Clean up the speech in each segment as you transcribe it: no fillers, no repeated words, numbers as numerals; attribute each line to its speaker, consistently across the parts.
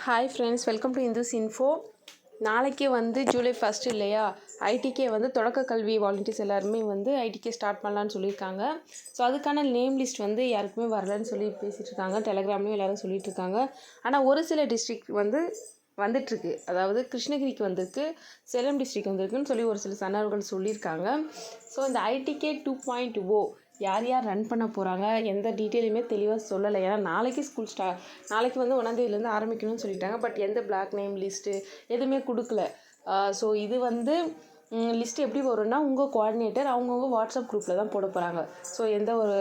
Speaker 1: Hi friends, welcome to Indus info. நாளைக்கே வந்து ஜூலை 1 இல்லையா, ஐடிகே வந்து தொடக்க கல்வி வாலண்டியர்ஸ் எல்லாருமே வந்து ஐடிகே ஸ்டார்ட் பண்ணலான்னு சொல்லியிருக்காங்க. ஸோ அதுக்கான நேம் லிஸ்ட் வந்து யாருக்குமே வரலன்னு சொல்லி பேசிகிட்டு இருக்காங்க. டெலகிராம்லேயும் எல்லோரும் சொல்லிட்டு இருக்காங்க. ஆனால் ஒரு சில டிஸ்ட்ரிக்ட் வந்து வந்துட்டுருக்கு. அதாவது கிருஷ்ணகிரிக்கு வந்திருக்கு, சேலம் டிஸ்ட்ரிக்ட் வந்திருக்குன்னு சொல்லி ஒரு சில சன்னர்கள் சொல்லியிருக்காங்க. ஸோ இந்த ஐடிகே 2.0 யார் யார் ரன் பண்ண போகிறாங்க, எந்த டீட்டெயிலுமே தெளிவாக சொல்லலை. ஏன்னா நாளைக்கு நாளைக்கு வந்து 1ஆம் தேதியிலேருந்து ஆரம்பிக்கணும்னு சொல்லிட்டாங்க. பட் எந்த பிளாக் நேம் லிஸ்ட்டு எதுவுமே கொடுக்கல. ஸோ இது வந்து லிஸ்ட் எப்படி வரும்னா, உங்கள் கோஆர்டினேட்டர் அவங்கவுங்க வாட்ஸ்அப் குரூப்பில் தான் போட போகிறாங்க. ஸோ எந்த ஒரு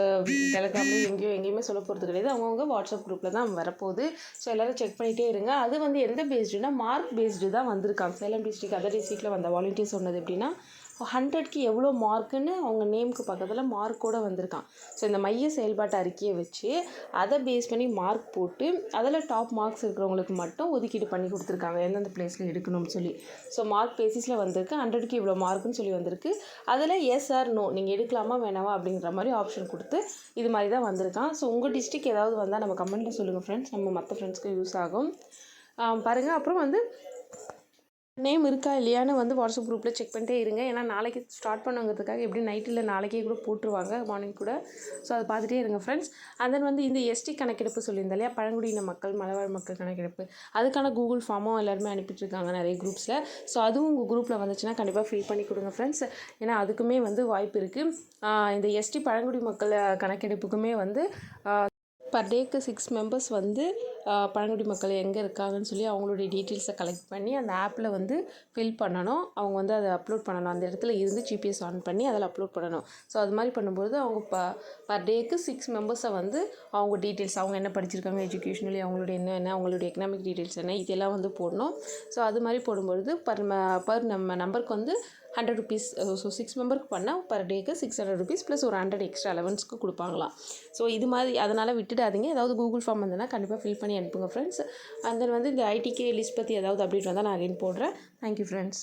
Speaker 1: டெலகிராம்லையும் எங்கேயுமே சொல்ல போகிறது கிடையாது. அவங்கவுங்க வாட்ஸ்அப் குரூப்பில் தான் வரப்போகுது. ஸோ எல்லோரும் செக் பண்ணிகிட்டே இருங்க. அது வந்து எந்த பேஸ்டுனா, மார்க் பேஸ்டு தான் வந்திருக்காங்க. சேலம் டிஸ்ட்ரிக்ட் அதர் டிஸ்ட்ரிக்டில் வந்த வாலண்டியர் சொன்னது எப்படின்னா, 100க்கு எவ்வளோ மார்க்குன்னு அவங்க நேமுக்கு பக்கத்தில் மார்க்கோடு வந்திருக்கான். ஸோ இந்த மைய செயல்பாட்டு அறிக்கையை வச்சு அதை பேஸ் பண்ணி மார்க் போட்டு அதில் டாப் மார்க்ஸ் இருக்கிறவங்களுக்கு மட்டும் ஒதுக்கீடு பண்ணி கொடுத்துருக்காங்க, எந்தெந்த பிளேஸில் எடுக்கணும்னு சொல்லி. ஸோ மார்க் பேசிஸில் வந்திருக்கு. 100க்கு இவ்வளோ மார்க்குன்னு சொல்லி வந்திருக்கு. அதில் எஸ் ஆர் நோ நீங்கள் எடுக்கலாமா வேணாமா அப்படிங்கிற மாதிரி ஆப்ஷன் கொடுத்து இது மாதிரி தான் வந்திருக்கான். ஸோ உங்கள் டிஸ்ட்ரிக்ட் ஏதாவது வந்தால் நம்ம கமெண்ட்டில் சொல்லுங்கள் ஃப்ரெண்ட்ஸ், நம்ம மற்ற ஃப்ரெண்ட்ஸ்க்கு யூஸ் ஆகும். பாருங்கள். அப்புறம் வந்து நேம் இருக்கா இல்லையான்னு வந்து வாட்ஸ்அப் குரூப்பில் செக் பண்ணிட்டே இருங்க. ஏன்னா நாளைக்கு ஸ்டார்ட் பண்ணுங்கிறதுக்காக எப்படி நைட்டில் நாளைக்கே கூட போட்டுருவாங்க, மார்னிங் கூட. ஸோ அதை பார்த்துட்டே இருங்க ஃப்ரெண்ட்ஸ். அண்ட் தென் வந்து இந்த எஸ்டி கணக்கெடுப்பு சொல்லியிருந்தேன் இல்லையா, பழங்குடியின மக்கள் மலைவாழ் மக்கள் கணக்கெடுப்பு, அதுக்கான கூகுள் ஃபார்மும் எல்லாருமே அனுப்பிட்டுருக்காங்க நிறைய குரூப்ஸில். ஸோ அதுவும் உங்கள் குரூப்பில் வந்துச்சுன்னா கண்டிப்பாக ஃபில் பண்ணி கொடுங்க ஃப்ரெண்ட்ஸ். ஏன்னா அதுக்குமே வந்து வாய்ப்பு இருக்குது. இந்த எஸ்டி பழங்குடி மக்கள் கணக்கெடுப்புக்குமே வந்து பர் டேக்கு 6 மெம்பர்ஸ் வந்து பழங்குடி மக்கள் எங்கே இருக்காங்கன்னு சொல்லி அவங்களுடைய டீட்டெயில்ஸை கலெக்ட் பண்ணி அந்த ஆப்பில் வந்து ஃபில் பண்ணணும். அவங்க வந்து அதை அப்லோட் பண்ணணும். அந்த இடத்துல இருந்து ஜிபிஎஸ் ஆன் பண்ணி அதில் அப்லோட் பண்ணணும். ஸோ அது மாதிரி பண்ணும்போது அவங்க பர் டேக்கு 6 மெம்பர்ஸை வந்து அவங்க டீட்டெயில்ஸ், அவங்க என்ன படிச்சிருக்காங்க, எஜுகேஷனலி அவங்களுடைய என்ன அவங்களுடைய எக்கனாமிக் டீட்டெயில்ஸ் என்ன, இதெல்லாம் வந்து போடணும். ஸோ அது மாதிரி போடும்பொழுது பர் நம்ம நம்பருக்கு வந்து 100 ருபீஸ். ஸோ 6 மெம்பருக்கு பண்ணால் பர் டேக்கு 600 ருபீஸ் ப்ளஸ் ஒரு 100 எக்ஸ்ட்ரா அலவன்ஸ்க்கு கொடுப்பாங்களாம். ஸோ இது மாதிரி அதனால் விட்டுடாதீங்க. ஏதாவது கூகுள் ஃபார்ம் வந்ததுன்னா கண்டிப்பாக ஃபில் பண்ணி அனுப்புங்க ஃப்ரெண்ட்ஸ். அண்ட் தென் வந்து இந்த ஐடிகே லிஸ்ட் பற்றி ஏதாவது அப்டேட் வந்தால் நான் அகைன் போடுறேன். Thank you friends.